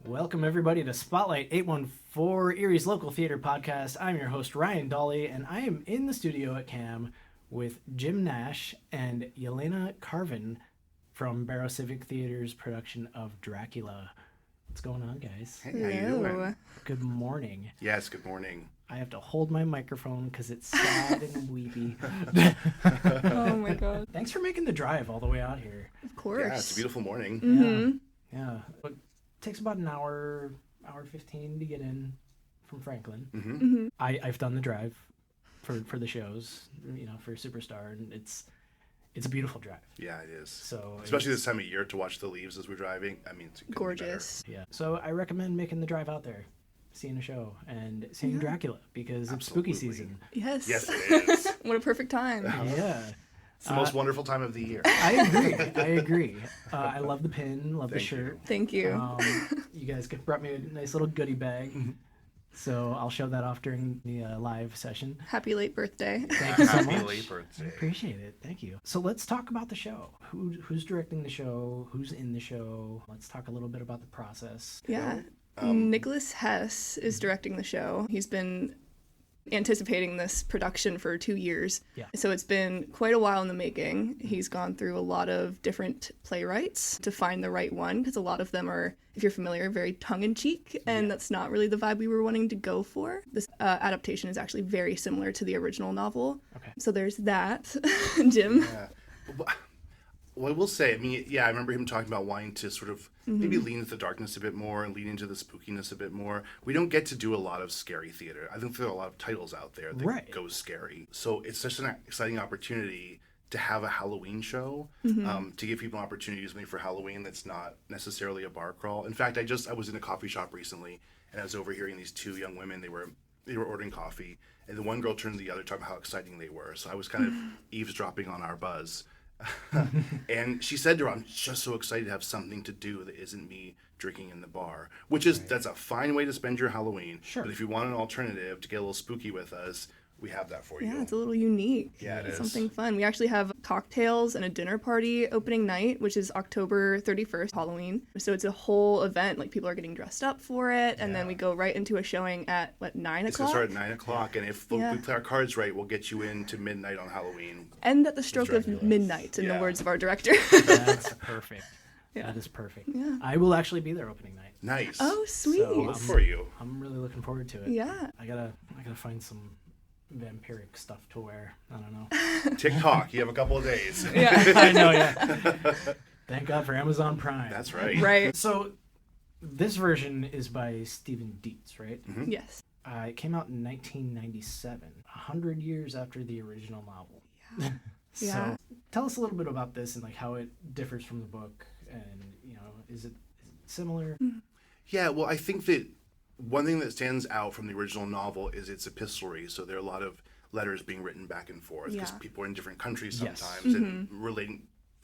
Welcome, everybody, to Spotlight 814, Erie's local theater podcast. I'm your host, Ryan Dolly, and I am in the studio at CAM with Jim Nash and Yelena Carvin from Barrow-Civic Theater's production of Dracula. What's going on, guys? Hey, how you doing? Good morning. Yes, good morning. I have to hold my microphone because it's sad and weepy. Oh my god. Thanks for making the drive all the way out here. Of course. Yeah, it's a beautiful morning. Mm-hmm. Yeah. It takes about an hour 15 to get in from Franklin. Mm-hmm. Mm-hmm. I've done the drive for the shows, for Superstar, and it's a beautiful drive. Yeah, it is. So especially this time of year to watch the leaves as we're driving. I mean, it's Gorgeous. Yeah. So I recommend making the drive out there, seeing a show and seeing Dracula because it's spooky season. Yes. Yes, it is. What a perfect time. Yeah. It's the most wonderful time of the year. I agree. I love the pin, love the shirt. Thank you. You guys brought me a nice little goodie bag. So I'll show that off during the live session. Happy late birthday. Thank you so Happy much. late birthday. I appreciate it. Thank you. So let's talk about the show. Who's directing the show? Who's in the show? Let's talk a little bit about the process. Yeah. Nicholas Hess is directing the show. He's been anticipating this production for 2 years. Yeah. So it's been quite a while in the making. He's gone through a lot of different playwrights to find the right one, because a lot of them are, if you're familiar, very tongue-in-cheek, and that's not really the vibe we were wanting to go for. This adaptation is actually very similar to the original novel. Okay. So there's that. Jim? Yeah. Well, I will say, I remember him talking about wanting to sort of maybe lean into the darkness a bit more and lean into the spookiness a bit more. We don't get to do a lot of scary theater. I think there are a lot of titles out there that go scary. So it's such an exciting opportunity to have a Halloween show, to give people an opportunity to do something for Halloween that's not necessarily a bar crawl. In fact, I was in a coffee shop recently, and I was overhearing these two young women. They were ordering coffee, and the one girl turned to the other talking about how exciting they were. So I was kind of eavesdropping on our buzz. And she said to her, I'm just so excited to have something to do that isn't me drinking in the bar, which is that's a fine way to spend your Halloween. Sure. But if you want an alternative to get a little spooky with us, we have that for you. Yeah, it's a little unique. Yeah, it is. Something fun. We actually have cocktails and a dinner party opening night, which is October 31st, Halloween. So it's a whole event. Like, people are getting dressed up for it. And then we go right into a showing at, 9 It's o'clock? going to start at 9 o'clock. And if we play our cards right, we'll get you into midnight on Halloween. And at the stroke of Dracula. midnight, in the words of our director. That's perfect. Yeah. That is perfect. Yeah. I will actually be there opening night. Nice. Oh, sweet. So, Good for you. I'm really looking forward to it. Yeah. I gotta find some vampiric stuff to wear. I don't know. TikTok, you have a couple of days. Yeah. I know, yeah. Thank God for Amazon Prime. That's right. Right. So this version is by Stephen Dietz, right? Yes. It came out in 1997, 100 years after the original novel. Yeah. So Yeah. tell us a little bit about this and how it differs from the book, and is it similar? Yeah, well, I think that one thing that stands out from the original novel is its epistolary. So there are a lot of letters being written back and forth because people are in different countries Yes. sometimes and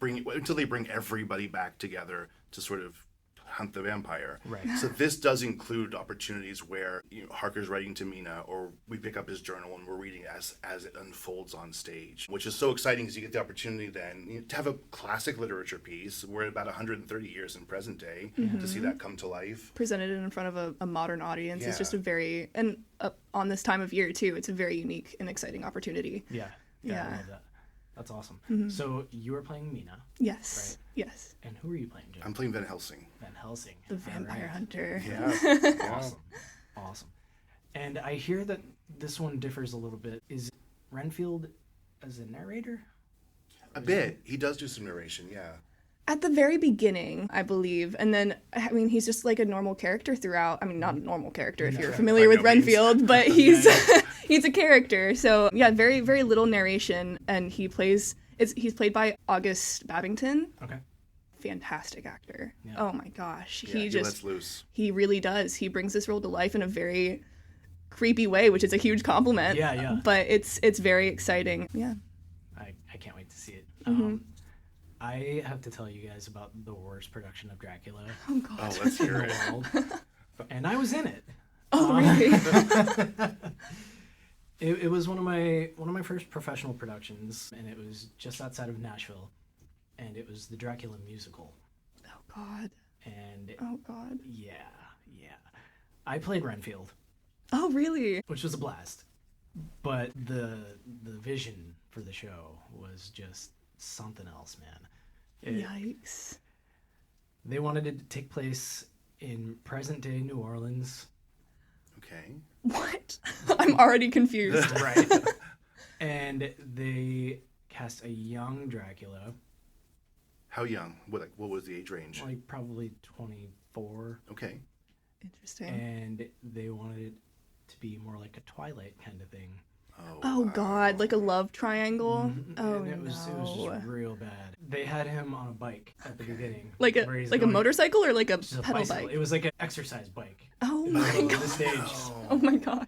until they bring everybody back together to sort of hunt the vampire. Right. So this does include opportunities where Harker's writing to Mina, or we pick up his journal and we're reading as it unfolds on stage, which is so exciting because you get the opportunity then to have a classic literature piece. We're about 130 years in present day to see that come to life. Presented in front of a modern audience. It's Yeah. just a very, and on this time of year too, it's a very unique and exciting opportunity. Yeah. I Yeah. love that. That's awesome. So you were playing Mina, Yes. Yes. and who are you playing, Jim? I'm playing Van Helsing. Van Helsing. The vampire All right. hunter. Yeah. Awesome. And I hear that this one differs a little bit. Is Renfield as a narrator? A bit. He does do some narration, yeah. At the very beginning, I believe. And then, he's just like a normal character throughout. I mean, not a normal character if you're familiar By with no means. Renfield, but he's he's a character. So, yeah, very, very little narration. And he's played by August Babington. Okay. Fantastic actor. Yeah. Oh my gosh. Yeah, he lets loose. He really does. He brings this role to life in a very creepy way, which is a huge compliment. Yeah, yeah. But it's very exciting. Yeah. I can't wait to see it. Mm-hmm. I have to tell you guys about the worst production of Dracula Oh god. Oh, let's in hear the it. world. And I was in it. Oh really? It was one of my first professional productions, and it was just outside of Nashville, and it was the Dracula musical. Oh god. And Oh god. yeah, I played Renfield, Oh, really? which was a blast. But the vision for the show was just something else, man. Yikes. They wanted it to take place in present-day New Orleans. Okay. What? I'm already confused. Right. And they cast a young Dracula, How young? What was the age range? like probably 24. Okay. Interesting. And they wanted it to be more like a Twilight kind of thing. Oh, God. Like a love triangle? Oh, And it was no. just real bad. They had him on a bike at the beginning. Like where he's a going- motorcycle or like a just a pedal bicycle. bike? It was like an exercise bike. Oh, in the my middle of God. the stage. Oh, my gosh.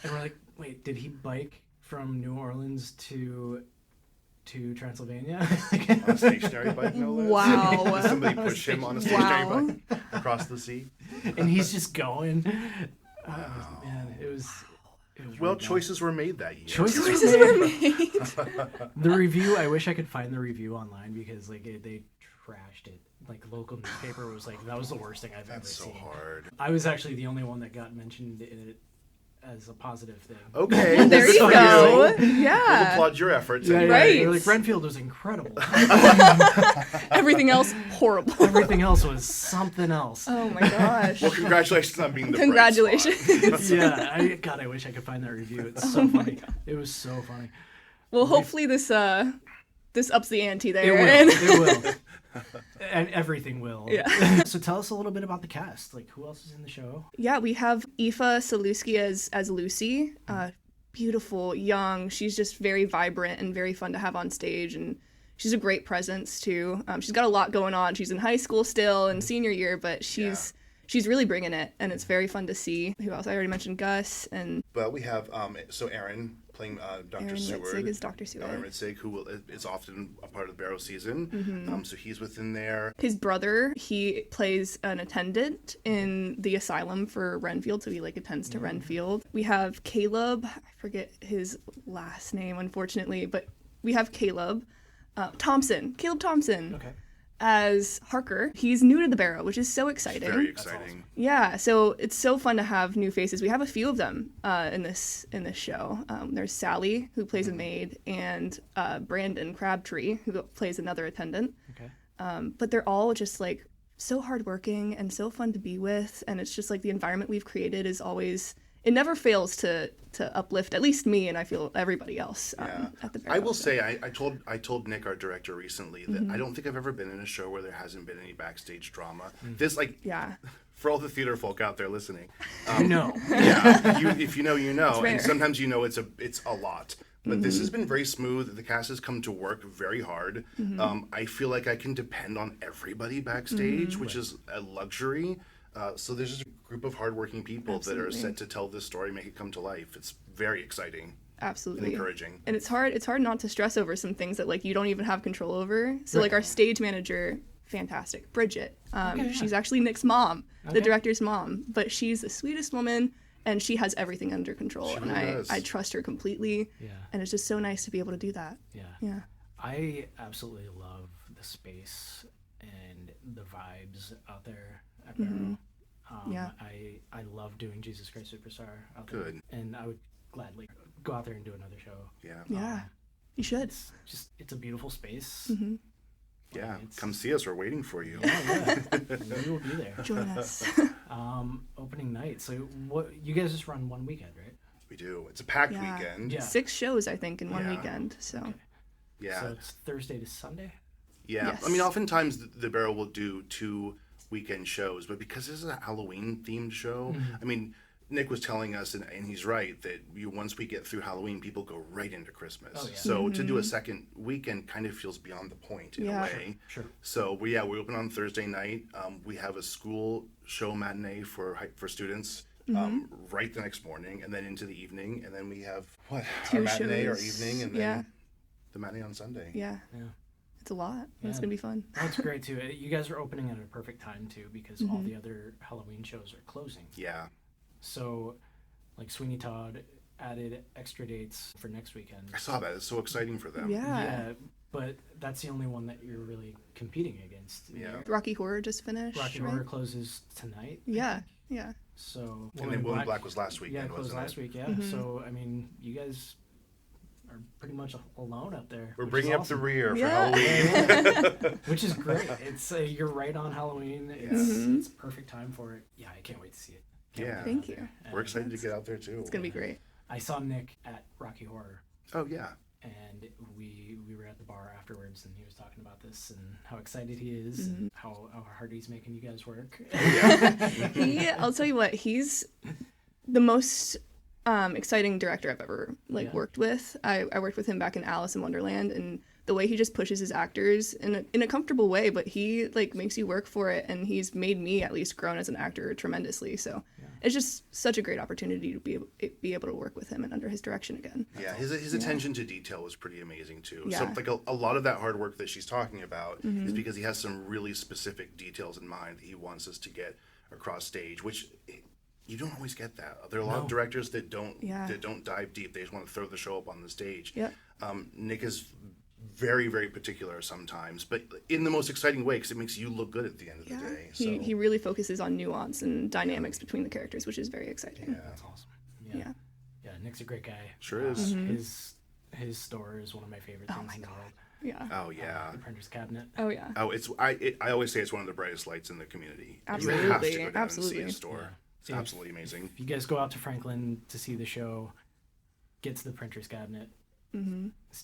And we're like, wait, did he bike from New Orleans to Transylvania? On a stationary bike, no less? Wow. Did somebody push him on a stationary Wow. bike across the sea? And he's just going. Man, it was Well, really bad. choices were made that year. Choices were made. The review, I wish I could find the review online because like they trashed it. Like local newspaper was like, that was the worst thing I've ever That's so seen. hard. I was actually the only one that got mentioned in it as a positive thing. Okay. There you so go. We'll Yeah. applaud your efforts. Yeah, anyway. Right. They're like Renfield was incredible. Everything else, horrible. Everything else was something else. Oh, my gosh. Well, congratulations on being the Congratulations. bright spot. Yeah, I wish I could find that review. It's so funny. It was so funny. Well, hopefully this ups the ante It there. will. It will. And everything will. Yeah. So tell us a little bit about the cast. Like, who else is in the show? Yeah, we have Aoife Saluski as Lucy. Beautiful, young. She's just very vibrant and very fun to have on stage, and she's a great presence too. She's got a lot going on. She's in high school still and senior year, but she's really bringing it, and it's very fun to see. Who else? I already mentioned Gus and But we have, so Aaron playing Dr. Aaron Seward. Ritzig is Dr. Seward. Aaron Ritzig, who is often a part of the Barrow season. Mm-hmm. So he's within there. His brother, he plays an attendant in the asylum for Renfield, so he like attends to Renfield. We have Caleb, I forget his last name, unfortunately, but we have Caleb Thompson Okay. as Harker. He's new to the Barrow, which is so exciting. Very exciting. Yeah, so it's so fun to have new faces. We have a few of them in this show. There's Sally, who plays a maid, and Brandon Crabtree, who plays another attendant. Okay. But they're all just like so hardworking and so fun to be with, and it's just like the environment we've created is always, it never fails to uplift at least me, and I feel everybody else at the Barrow. I will say, I told Nick, our director, recently that I don't think I've ever been in a show where there hasn't been any backstage drama. This, like, Yeah. for all the theater folk out there listening, No. yeah, if you know, you know, rare. and sometimes you know it's a lot. But this has been very smooth. The cast has come to work very hard. I feel like I can depend on everybody backstage, which is a luxury. So there's just a group of hardworking people that are set to tell this story, make it come to life. It's very exciting. Absolutely. And encouraging. And it's hard not to stress over some things that like you don't even have control over. So like our stage manager, fantastic, Bridget. She's actually Nick's mom, the director's mom, but she's the sweetest woman and she has everything under control. She and really does. I trust her completely. Yeah. And it's just so nice to be able to do that. Yeah. Yeah. I absolutely love the space and the vibes out there at Barrow. Yeah. I love doing Jesus Christ Superstar out there. Good. And I would gladly go out there and do another show. Yeah. Yeah. You should. It's a beautiful space. Yeah. It's- Come see us. We're waiting for you. Yeah. We will be there. Join us. Opening night. So what you guys just run one weekend, right? We do. It's a packed Yeah. weekend. Yeah. 6 shows, I think, in one Yeah. weekend. So Yeah. So it's Thursday to Sunday? Yeah. Yes. I mean, oftentimes the Barrow will do 2 weekend shows, but because this is a Halloween themed show, I mean, Nick was telling us, and he's right, that once we get through Halloween, people go right into Christmas. Oh, yeah. So to do a second weekend kind of feels beyond the point in Yeah. a way. Sure. So we open on Thursday night. We have a school show matinee for students right the next morning, and then into the evening, and then we have our 2 matinee, our shows. evening, and then Yeah. the matinee on Sunday. Yeah. Yeah. It's a lot. Yeah. It's going to be fun. That's great too. You guys are opening at a perfect time too because all the other Halloween shows are closing. Yeah. So, like Sweeney Todd added extra dates for next weekend. I saw that. It's so exciting for them. Yeah. But that's the only one that you're really competing against. Yeah. Rocky Horror just finished. Rocky right? Horror closes tonight. I Yeah. think. Yeah. So And then Woman in Black was last weekend, yeah, it was wasn't last it? week. Yeah. So I mean, you guys are pretty much alone up there. We're which bringing is up the awesome. rear for Yeah. Halloween. Which is great. It's you're right on Halloween. It's perfect time for it. Yeah, I can't wait to see it. Can't wait to Yeah. get Thank out you. there. We're excited to get out there too. It's gonna be great. I saw Nick at Rocky Horror, Oh yeah. and we were at the bar afterwards, and he was talking about this and how excited he is, and how hard he's making you guys work. I'll tell you what, he's the most exciting director I've ever worked with. I worked with him back in Alice in Wonderland, and the way he just pushes his actors in a comfortable way, but he makes you work for it, and he's made me at least grown as an actor tremendously. So it's just such a great opportunity to be able to work with him and under his direction again. Yeah, his attention to detail was pretty amazing too. Yeah. So like a lot of that hard work that she's talking about is because he has some really specific details in mind that he wants us to get across stage, which you don't always get that. There are a lot of directors that don't dive deep. They just want to throw the show up on the stage. Yep. Nick is very, very particular sometimes, but in the most exciting way because it makes you look good at the end of the day. So He really focuses on nuance and dynamics between the characters, which is very exciting. That's awesome. Yeah. Yeah, Nick's a great guy. Sure is. His store is one of my favorite things in the world. Yeah. Oh yeah. The printer's cabinet. Oh yeah. Oh, I always say it's one of the brightest lights in the community. You have to Absolutely. go down Absolutely. and see a store. It's absolutely amazing. If you guys go out to Franklin to see the show, get to the printer's cabinet.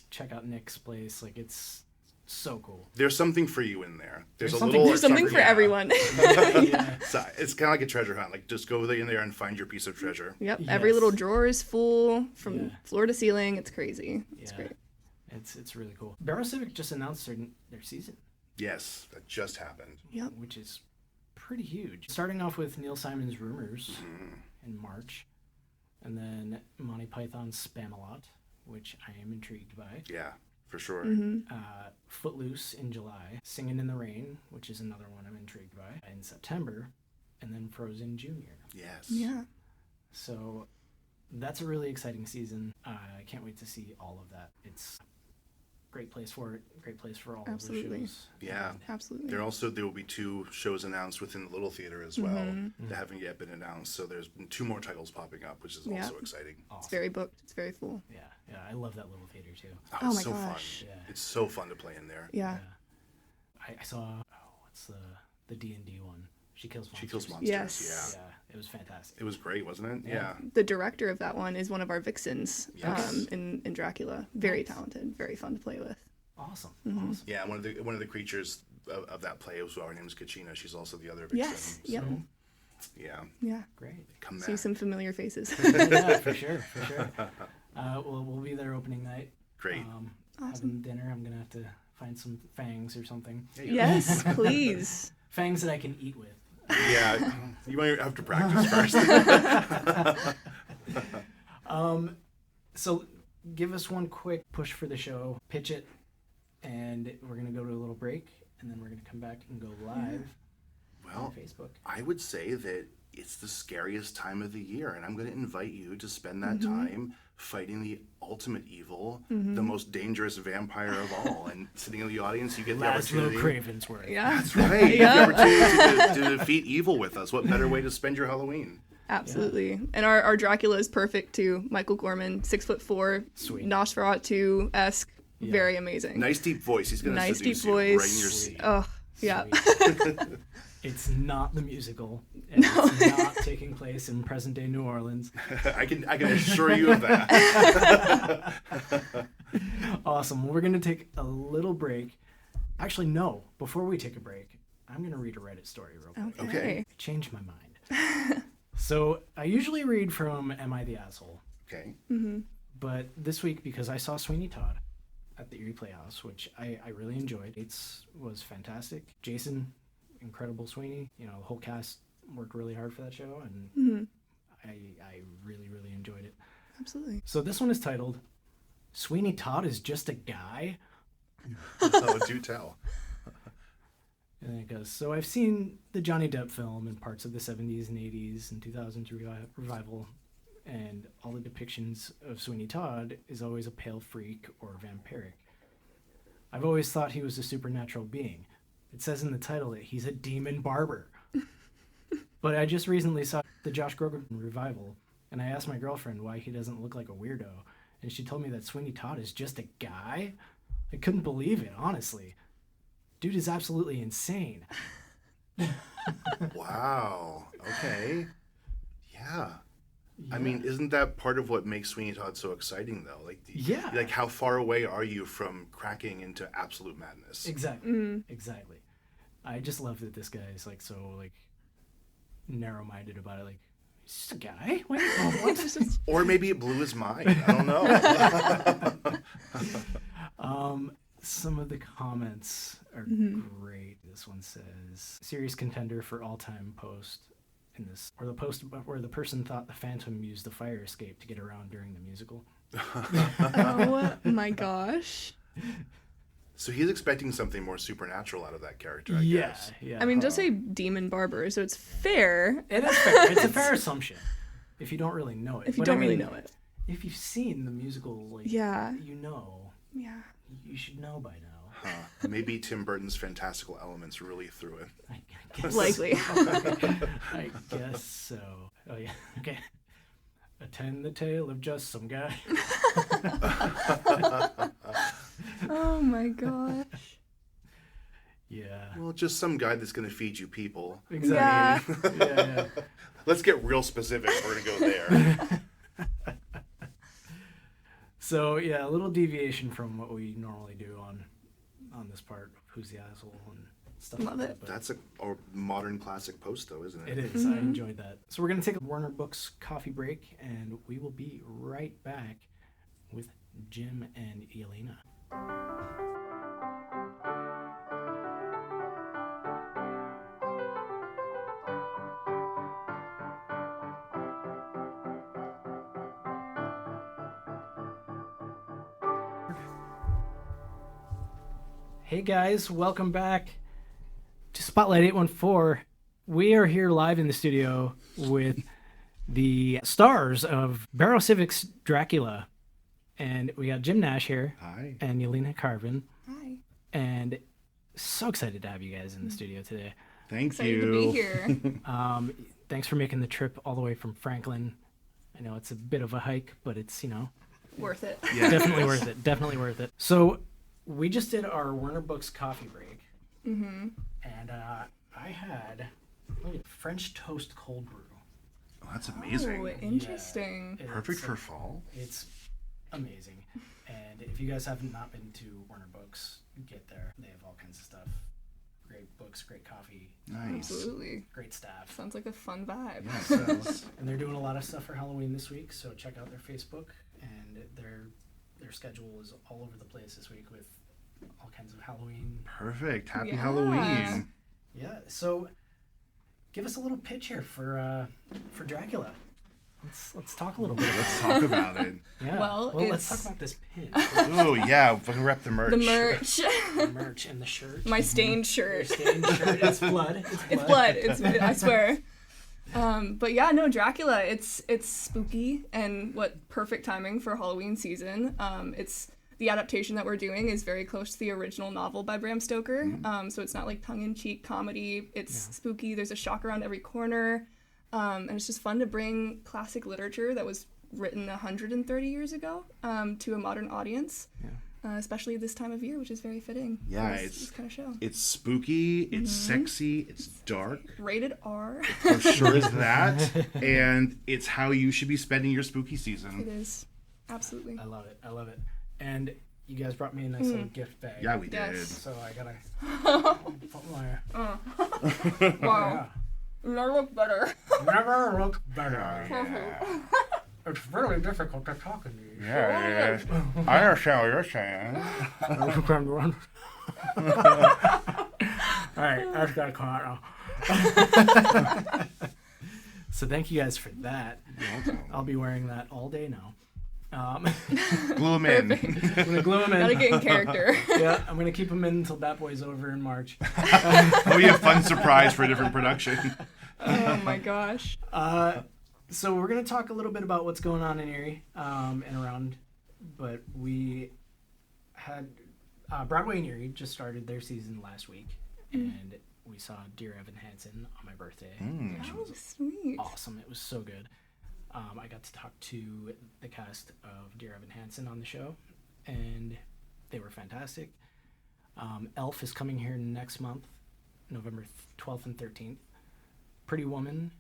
Check out Nick's place. It's so cool. There's something for you in there. There's something for everyone. So it's kind of like a treasure hunt. Just go in there and find your piece of treasure. Yep. Yes. Every little drawer is full from floor to ceiling. It's crazy. It's Yeah. great. It's really cool. Barrow-Civic just announced their season, Yes, that just happened. Yep. which is pretty huge. Starting off with Neil Simon's Rumors in March, and then Monty Python's Spamalot, which I am intrigued by. Yeah, for sure. Footloose in July, Singin' in the Rain, which is another one I'm intrigued by, in September, and then Frozen Junior. Yes. Yeah. So that's a really exciting season. I can't wait to see all of that. It's a great place for it. Great place for all Absolutely. of the shows. Yeah. Absolutely. There will be 2 shows announced within the Little Theater as well that haven't yet been announced. So there's been 2 more titles popping up, which is also exciting. It's very booked. It's very full. Yeah, I love that little theater too. Oh, it's my so gosh. fun. Yeah. It's so fun to play in there. Yeah. I saw what's the D&D one? She Kills Monsters. She Kills Monsters. Yes. Yeah, it was fantastic. It was great, wasn't it? Yeah. The director of that one is one of our vixens Yes. in Dracula. Very talented. Very fun to play with. Awesome. Mm-hmm. Awesome. Yeah, one of the creatures of that play was her name is Kachina. She's also the other vixen. Yes. Yep. Yeah. Yeah. Great. Come See back. some familiar faces. Yeah, for sure. We'll be there opening night. Great. Having dinner. I'm gonna have to find some fangs or something. Yes, please. Fangs that I can eat with. Yeah, you might have to practice first. So give us one quick push for the show, pitch it, and we're going to go to a little break, and then we're going to come back and go live Well, on Facebook. I would say that it's the scariest time of the year, and I'm going to invite you to spend that time fighting the ultimate evil, the most dangerous vampire of all. And sitting in the audience, you get the Laszlo opportunity. Cravensworth. Yeah. That's right. You get the opportunity to defeat evil with us. What better way to spend your Halloween? Absolutely. And our Dracula is perfect too. Michael Gorman, 6'4", Sweet. Nosferatu-esque, very amazing. Nice deep voice. He's going to Nice seduce deep you right in your voice. seat. Oh, yeah. Sweet. It's not the musical, and it's not taking place in present-day New Orleans. I can assure you of that. Awesome. Well, we're going to take a little break. Actually, no. Before we take a break, I'm going to read a Reddit story real quick. Okay. I changed my mind. So I usually read from Am I the Asshole? Okay. But this week, because I saw Sweeney Todd at the Erie Playhouse, which I really enjoyed. It was fantastic. Jason, incredible Sweeney. The whole cast worked really hard for that show, and I really, really enjoyed it. Absolutely. So this one is titled, Sweeney Todd is just a guy? Oh, do tell. And it goes, so I've seen the Johnny Depp film and parts of the 70s and 80s and 2000s revival, and all the depictions of Sweeney Todd is always a pale freak or vampiric. I've always thought he was a supernatural being. It says in the title that he's a demon barber. But I just recently saw the Josh Groban revival, and I asked my girlfriend why he doesn't look like a weirdo, and she told me that Sweeney Todd is just a guy. I couldn't believe it, honestly. Dude is absolutely insane. Wow. Okay. Yeah. I mean, isn't that part of what makes Sweeney Todd so exciting, though? Like, how far away are you from cracking into absolute madness? Exactly. Exactly. I just love that this guy is like so like narrow-minded about it. Like, he's just a guy. Wait, what? Or maybe it blew his mind. I don't know. Some of the comments are great. This one says, serious contender for all-time post in this, or the post where the person thought the Phantom used the fire escape to get around during the musical. Oh my gosh. So he's expecting something more supernatural out of that character, I Yeah, guess. yeah. I mean, it does say demon barber, so it's fair. It is fair. It's a fair assumption if you don't really know it. If you But don't I mean, really know it. If you've seen the musical, like, Yeah. you know. Yeah. You should know by now. Huh. Maybe Tim Burton's fantastical elements really threw it. I guess. Likely. I guess so. Oh, yeah. Okay. Attend the tale of just some guy. Oh my gosh. Yeah. Well, just some guy that's going to feed you people. Exactly. Yeah. Let's get real specific. We're going to go there. So, yeah, a little deviation from what we normally do on this part of Who's the Asshole and stuff Love like it. that. That's a modern classic post, though, isn't it? It is. I enjoyed that. So we're going to take a Werner Books coffee break, and we will be right back with Jim and Yelena. Hey guys, welcome back to Spotlight 814. We are here live in the studio with the stars of Barrow-Civic's Dracula. And we got Jim Nash here. Hi. And Yelena Carvin. Hi. And so excited to have you guys in the studio today. Thank Excited you. to be here. Thanks for making the trip all the way from Franklin. I know it's a bit of a hike, but it's, Worth it. Yeah. definitely worth it. Definitely worth it. So we just did our Werner Books coffee break. Mm-hmm. And I had French Toast Cold Brew. Oh, that's amazing. Oh, interesting. Yeah, Perfect it's, for fall. It's amazing. And if you guys haven't not been to Werner Books, get there. They have all kinds of stuff. Great books, great coffee, Nice. Absolutely. great staff. Sounds like a fun vibe. Yeah, it does. And they're doing a lot of stuff for Halloween this week, so check out their Facebook. And their schedule is all over the place this week with all kinds of Halloween. Perfect. Happy Yeah. Halloween. Yeah, so give us a little pitch here for Dracula. Let's talk a little bit. Let's talk about it. Yeah. Well, let's it's- talk about this pin, Oh, yeah. We can rep the merch. The merch. the merch, and the shirt. My stained Your shirt. stained shirt. It's blood. It's blood. I swear. But yeah, no, Dracula. It's spooky, and what perfect timing for Halloween season. It's the adaptation that we're doing is very close to the original novel by Bram Stoker. So it's not like tongue-in-cheek comedy. It's spooky. There's a shock around every corner, and it's just fun to bring classic literature that was written 130 years ago to a modern audience. Especially this time of year, which is very fitting. Yeah, for this kind of show. It's spooky, it's sexy, it's dark. Rated R. For sure is that. And it's how you should be spending your spooky It season. is. Absolutely. I love it. I love it. And you guys brought me a nice little gift bag. Yeah, we Yes. did. So I gotta put my. Wow. Never look better. Never looked better. It's really difficult to talk in these. Yeah, I understand what you're saying. Alright, that's gotta come out now. So thank you guys for that. I'll be wearing that all day now. Glue them in. I'm gonna glue them in. Gotta get in character. Yeah, I'm gonna keep them in until Bat Boy's over in March. Oh, yeah, fun surprise for a different production. Oh my gosh. So we're gonna talk a little bit about what's going on in Erie and around, but we had Broadway and Erie just started their season last week, and we saw Dear Evan Hansen on my birthday. Oh, sweet. Awesome. It was so good. I got to talk to the cast of Dear Evan Hansen on the show, and they were fantastic. Elf is coming here next month, November 12th and 13th. Pretty Woman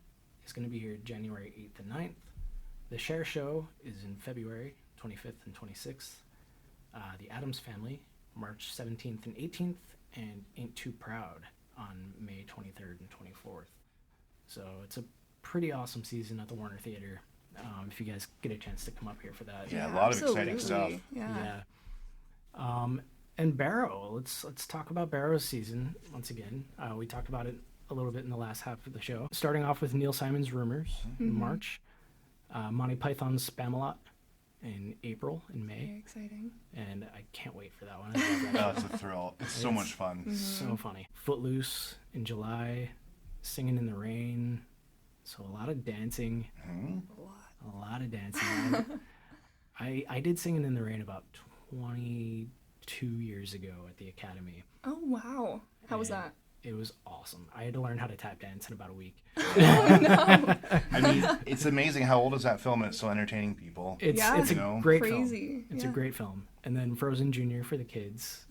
is going to be here January 8th and 9th. The Cher Show is in February 25th and 26th. The Addams Family, March 17th and 18th, and Ain't Too Proud on May 23rd and 24th. So it's a pretty awesome season at the Warner Theater. If you guys get a chance to come up here for that. Yeah, a lot of exciting absolutely. stuff. Yeah. And Barrow, let's talk about Barrow's season once again. We talked about it a little bit in the last half of the show. Starting off with Neil Simon's Rumors in March, Monty Python's Spamalot in April and May. Very exciting. And I can't wait for that one. I love that Oh, it's a thrill. It's so much fun. so funny. Footloose in July, Singing in the Rain. So a lot of dancing. A lot of dancing. I did Singing in the Rain about 22 years ago at the Academy. Oh, wow. How was And that? It was awesome. I had to learn how to tap dance in about a week. I mean, it's amazing how old is that film and it's still entertaining people. It's You a know? great Crazy. film. It's a Yeah. great film. And then Frozen Junior for the kids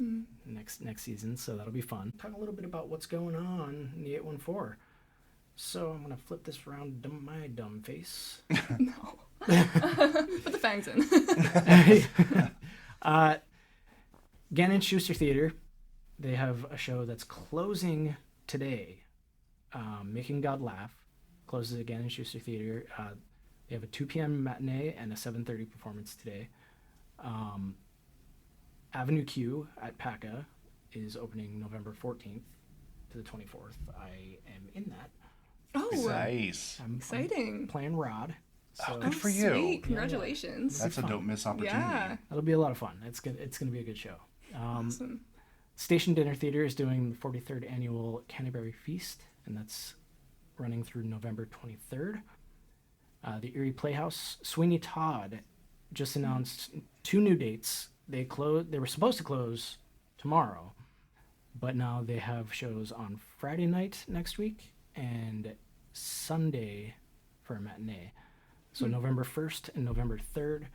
next season, so that'll be fun. Talk a little bit about what's going on in the 814. So I'm gonna flip this around my dumb face. No. Put the fangs in. Gannon Schuster Theater, they have a show that's closing today. Making God Laugh closes at Gannon Schuster Theater. They have a 2 p.m. matinee and a 7:30 performance today. Avenue Q at PACA is opening November 14th to the 24th. I am in that. Oh, Nice. I'm exciting. playing Rod. So Good for you. Sweet. Congratulations. That's a fun. dope miss opportunity. Yeah. that'll be a lot of fun. It's gonna be a good show. Awesome. Station Dinner Theater is doing the 43rd annual Canterbury Feast, and that's running through November 23rd. The Erie Playhouse, Sweeney Todd just announced 2 new dates. They were supposed to close tomorrow, but now they have shows on Friday night next week and Sunday for a matinee. So November 1st and November 3rd,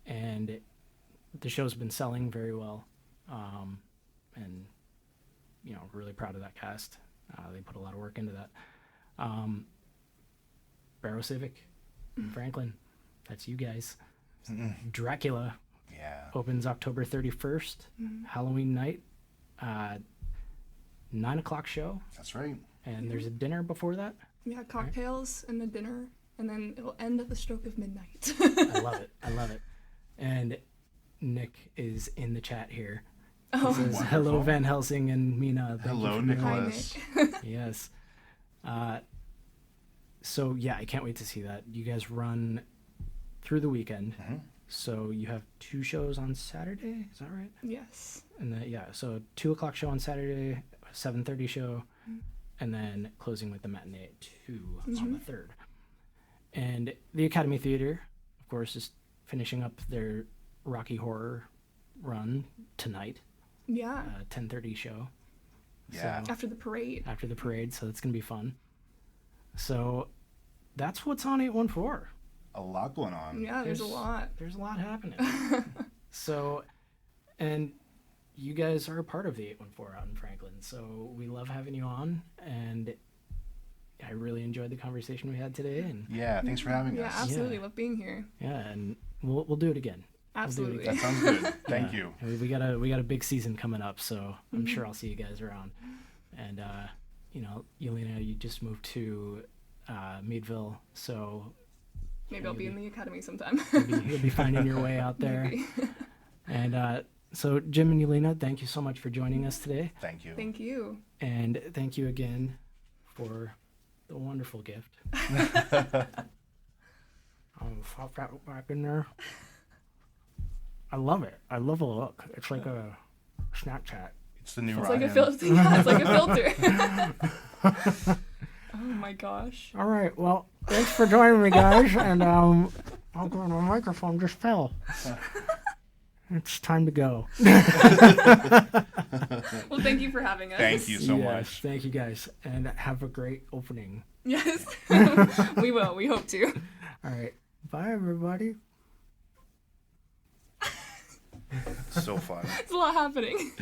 and the show's been selling very well. And really proud of that cast. They put a lot of work into that. Barrow-Civic in Franklin, that's you guys. Dracula Yeah. opens October 31st, Halloween night, 9 o'clock show, That's right. and there's a dinner before that. Yeah, cocktails and the dinner, and then it'll end at the stroke of midnight. I love it. And Nick is in the chat here. He says, hello, Van Helsing and Mina. Thank you Hello, for doing Nicholas. Nick. Yes. So yeah, I can't wait to see that. You guys run through the weekend. So you have 2 shows on Saturday, is that right? Yes. And then so 2 o'clock show on Saturday, 7:30 show, and then closing with the matinee at 2 on the 3rd. And the Academy Theater, of course, is finishing up their Rocky Horror run tonight, Yeah. 10:30 show. Yeah. So, After the parade. after the parade, so that's gonna be fun. So that's what's on 814. A lot going on. Yeah, there's a lot. There's a lot happening. So, and you guys are a part of the 814 out in Franklin, so we love having you on, and I really enjoyed the conversation we had today, and Yeah, thanks for having Yeah, us. absolutely. Love being here. yeah, and we'll do it again. Absolutely. That sounds good. Thank Yeah. you. And we got a big season coming up, so I'm sure I'll see you guys around. And Yelena, you just moved to Meadville, so Maybe I'll be in the academy sometime. you'll be finding your way out there. Maybe. And so Jim and Yelena, thank you so much for joining us today, Thank you. Thank you. and thank you again for the wonderful gift. Pop that back in there. I love it. I love the look. It's like a Snapchat. It's the new It's Ryan. like a filter. Yeah, it's like a filter. Oh my gosh. All right. Well, thanks for joining me, guys. And oh, God, my microphone just fell. it's time to go. Well, thank you for having us. Thank you so Yes, much. thank you guys, and have a great opening. Yes, we will. We hope to. All right, bye everybody. So fun. It's a lot happening.